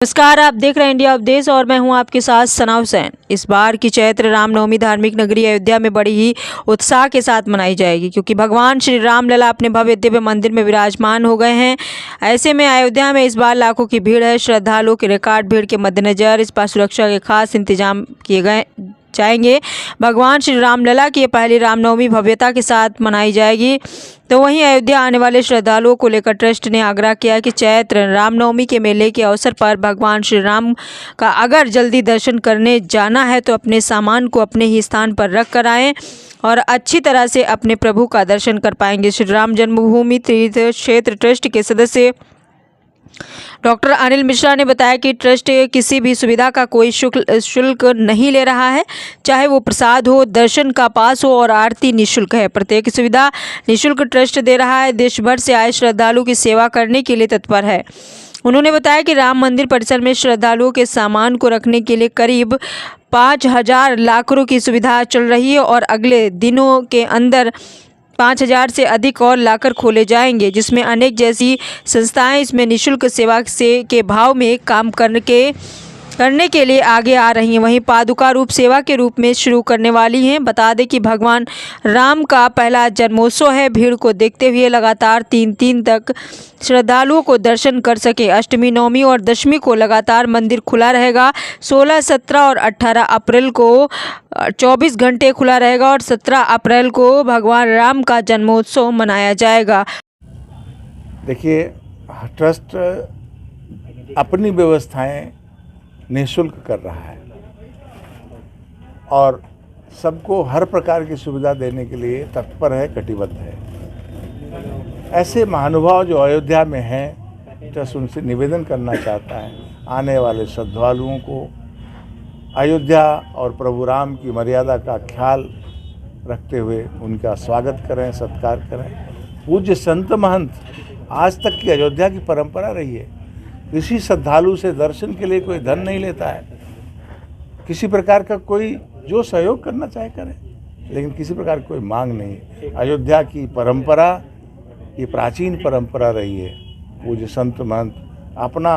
नमस्कार, आप देख रहे हैं इंडिया अपडेट्स और मैं हूं आपके साथ सना हुसैन। इस बार की चैत्र रामनवमी धार्मिक नगरी अयोध्या में बड़ी ही उत्साह के साथ मनाई जाएगी, क्योंकि भगवान श्री राम लला अपने भव्य दिव्य मंदिर में विराजमान हो गए हैं। ऐसे में अयोध्या में इस बार लाखों की भीड़ है। श्रद्धालुओं की रिकॉर्ड भीड़ के मद्देनजर इस बार सुरक्षा के खास इंतजाम किए गए जाएंगे। भगवान श्री राम लला की पहली रामनवमी भव्यता के साथ मनाई जाएगी। तो वहीं अयोध्या आने वाले श्रद्धालुओं को लेकर ट्रस्ट ने आग्रह किया कि चैत्र रामनवमी के मेले के अवसर पर भगवान श्री राम का अगर जल्दी दर्शन करने जाना है तो अपने सामान को अपने ही स्थान पर रख कर आएँ और अच्छी तरह से अपने प्रभु का दर्शन कर पाएंगे। श्री राम जन्मभूमि तीर्थ क्षेत्र ट्रस्ट के सदस्य डॉक्टर अनिल मिश्रा ने बताया कि ट्रस्ट किसी भी सुविधा का कोई शुल्क नहीं ले रहा है, चाहे वो प्रसाद हो, दर्शन का पास हो और आरती निःशुल्क है। प्रत्येक सुविधा निःशुल्क ट्रस्ट दे रहा है। देश भर से आए श्रद्धालु की सेवा करने के लिए तत्पर है। उन्होंने बताया कि राम मंदिर परिसर में श्रद्धालुओं के सामान को रखने के लिए करीब 5,000 लाकरों की सुविधा चल रही है और अगले दिनों के अंदर 5,000 से अधिक और लाकर खोले जाएंगे, जिसमें अनेक जैसी संस्थाएं इसमें निःशुल्क सेवा के भाव में काम करने के लिए आगे आ रही हैं। वहीं पादुका रूप सेवा के रूप में शुरू करने वाली हैं। बता दें कि भगवान राम का पहला जन्मोत्सव है। भीड़ को देखते हुए लगातार 3 दिन तक श्रद्धालुओं को दर्शन कर सके। अष्टमी, नवमी और दशमी को लगातार मंदिर खुला रहेगा। 16, 17 और 18 अप्रैल को 24 घंटे खुला रहेगा और 17 अप्रैल को भगवान राम का जन्मोत्सव मनाया जाएगा। देखिए, ट्रस्ट अपनी व्यवस्थाएं निःशुल्क कर रहा है और सबको हर प्रकार की सुविधा देने के लिए तत्पर है, कटिबद्ध है। ऐसे महानुभाव जो अयोध्या में हैं, ट्रस्ट उनसे निवेदन करना चाहता है, आने वाले श्रद्धालुओं को अयोध्या और प्रभु राम की मर्यादा का ख्याल रखते हुए उनका स्वागत करें, सत्कार करें। पूज्य संत महंत आज तक की अयोध्या की परंपरा रही है। किसी श्रद्धालु से दर्शन के लिए कोई धन नहीं लेता है। किसी प्रकार का कोई जो सहयोग करना चाहे करे, लेकिन किसी प्रकार की कोई मांग नहीं। अयोध्या की परंपरा ये प्राचीन परंपरा रही है। पूज्य संत महंत अपना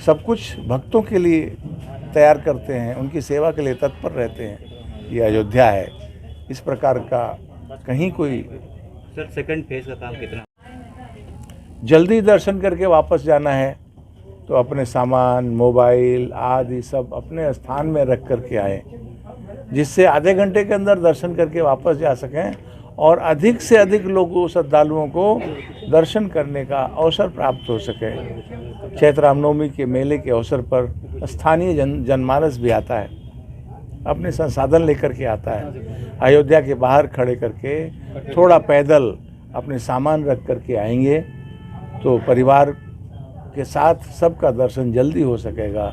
सब कुछ भक्तों के लिए तैयार करते हैं, उनकी सेवा के लिए तत्पर रहते हैं। ये अयोध्या है। इस प्रकार का कहीं कोई सर सेकंड फेज का काम कितना? जल्दी दर्शन करके वापस जाना है तो अपने सामान, मोबाइल आदि सब अपने स्थान में रख कर के आएँ, जिससे आधे घंटे के अंदर दर्शन करके वापस जा सकें और अधिक से अधिक लोगों, श्रद्धालुओं को दर्शन करने का अवसर प्राप्त हो सके। चैत्र रामनवमी के मेले के अवसर पर स्थानीय जनमानस भी आता है, अपने संसाधन लेकर के आता है। अयोध्या के बाहर खड़े करके थोड़ा पैदल अपने सामान रख करके आएंगे तो परिवार के साथ सबका दर्शन जल्दी हो सकेगा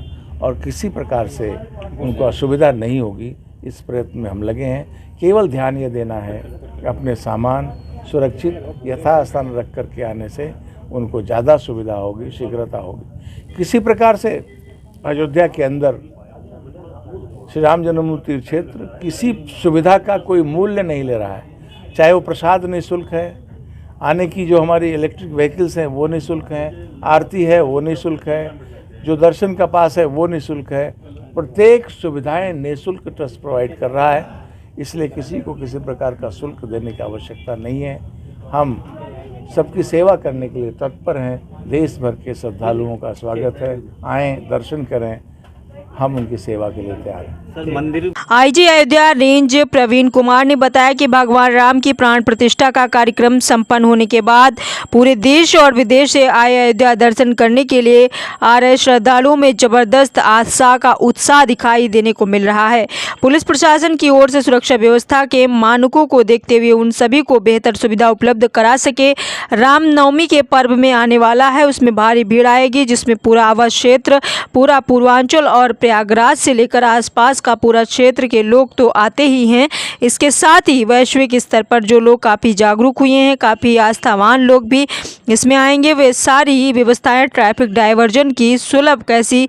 और किसी प्रकार से उनको असुविधा नहीं होगी। इस प्रयत्न में हम लगे हैं। केवल ध्यान ये देना है कि अपने सामान सुरक्षित यथास्थान रख करके आने से उनको ज़्यादा सुविधा होगी, शीघ्रता होगी। किसी प्रकार से अयोध्या के अंदर श्री राम जन्मभूमि तीर्थ क्षेत्र किसी सुविधा का कोई मूल्य नहीं ले रहा है। चाहे वो प्रसाद निःशुल्क है, आने की जो हमारी इलेक्ट्रिक व्हीकल्स हैं वो निःशुल्क हैं, आरती है वो निःशुल्क है, जो दर्शन का पास है वो निःशुल्क है। प्रत्येक सुविधाएं निःशुल्क ट्रस्ट प्रोवाइड कर रहा है, इसलिए किसी को किसी प्रकार का शुल्क देने की आवश्यकता नहीं है। हम सबकी सेवा करने के लिए तत्पर हैं। देश भर के श्रद्धालुओं का स्वागत है। आएँ, दर्शन करें, हम उनकी सेवा के लिए तैयार हैं। मंदिर आईजी अयोध्या रेंज प्रवीण कुमार ने बताया कि भगवान राम की प्राण प्रतिष्ठा का कार्यक्रम संपन्न होने के बाद पूरे देश और विदेश से आए अयोध्या दर्शन करने के लिए आ रहे श्रद्धालुओं में जबरदस्त आस्था का उत्साह दिखाई देने को मिल रहा है। पुलिस प्रशासन की ओर से सुरक्षा व्यवस्था के मानकों को देखते हुए उन सभी को बेहतर सुविधा उपलब्ध करा सके। रामनवमी के पर्व में आने वाला है, उसमें भारी भीड़ आएगी, जिसमें पूरा आवास क्षेत्र, पूरा पूर्वांचल और प्रयागराज से लेकर आसपास का पूरा क्षेत्र के लोग तो आते ही हैं। इसके साथ ही वैश्विक स्तर पर जो लोग काफ़ी जागरूक हुए हैं, काफ़ी आस्थावान लोग भी इसमें आएंगे। वे सारी व्यवस्थाएं ट्रैफिक डाइवर्जन की सुलभ कैसी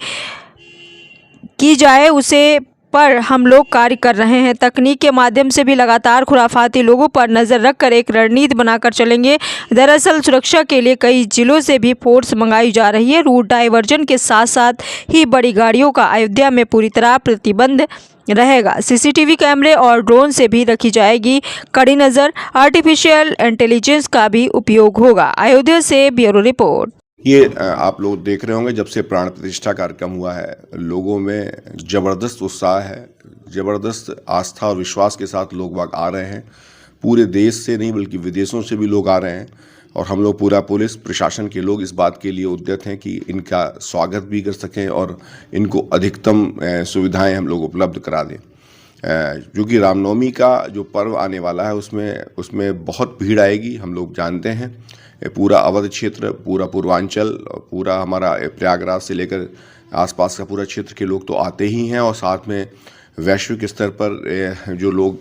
की जाए उसे पर हम लोग कार्य कर रहे हैं। तकनीक के माध्यम से भी लगातार खुराफाती लोगों पर नजर रखकर एक रणनीति बनाकर चलेंगे। दरअसल सुरक्षा के लिए कई जिलों से भी फोर्स मंगाई जा रही है। रूट डाइवर्जन के साथ साथ ही बड़ी गाड़ियों का अयोध्या में पूरी तरह प्रतिबंध रहेगा। सीसीटीवी कैमरे और ड्रोन से भी रखी जाएगी कड़ी नज़र। आर्टिफिशियल इंटेलिजेंस का भी उपयोग होगा। अयोध्या से ब्यूरो रिपोर्ट। ये आप लोग देख रहे होंगे, जब से प्राण प्रतिष्ठा कार्यक्रम हुआ है, लोगों में ज़बरदस्त उत्साह है, ज़बरदस्त आस्था और विश्वास के साथ लोग बाग आ रहे हैं। पूरे देश से नहीं बल्कि विदेशों से भी लोग आ रहे हैं और हम लोग पूरा पुलिस प्रशासन के लोग इस बात के लिए उद्यत हैं कि इनका स्वागत भी कर सकें और इनको अधिकतम सुविधाएं हम लोग उपलब्ध करा दें। क्योंकि रामनवमी का जो पर्व आने वाला है उसमें बहुत भीड़ आएगी, हम लोग जानते हैं। पूरा अवध क्षेत्र, पूरा पूर्वांचल, पूरा हमारा प्रयागराज से लेकर आसपास का पूरा क्षेत्र के लोग तो आते ही हैं और साथ में वैश्विक स्तर पर जो लोग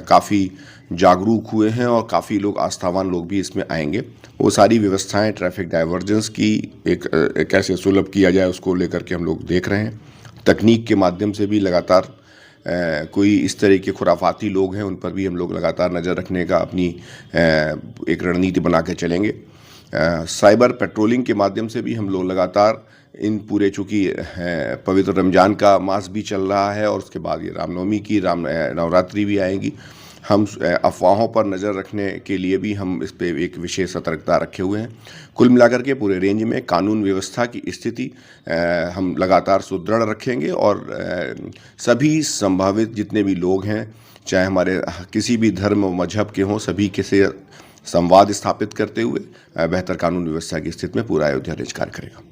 काफ़ी जागरूक हुए हैं और काफ़ी लोग आस्थावान लोग भी इसमें आएंगे। वो सारी व्यवस्थाएं ट्रैफिक डाइवर्जेंस की एक कैसे सुलभ किया जाए उसको लेकर के हम लोग देख रहे हैं। तकनीक के माध्यम से भी लगातार कोई इस तरह के खुराफाती लोग हैं उन पर भी हम लोग लगातार नज़र रखने का अपनी एक रणनीति बना के चलेंगे। साइबर पेट्रोलिंग के माध्यम से भी हम लोग लगातार इन पूरे, चूँकि पवित्र रमज़ान का मास भी चल रहा है और उसके बाद ये रामनवमी की नवरात्रि भी आएगी, हम अफवाहों पर नज़र रखने के लिए भी हम इस पर एक विशेष सतर्कता रखे हुए हैं। कुल मिलाकर के पूरे रेंज में कानून व्यवस्था की स्थिति हम लगातार सुदृढ़ रखेंगे और सभी संभावित जितने भी लोग हैं, चाहे हमारे किसी भी धर्म और मजहब के हों, सभी के से संवाद स्थापित करते हुए बेहतर कानून व्यवस्था की स्थिति में पूरा अयोध्या रेंज कार्य करेगा।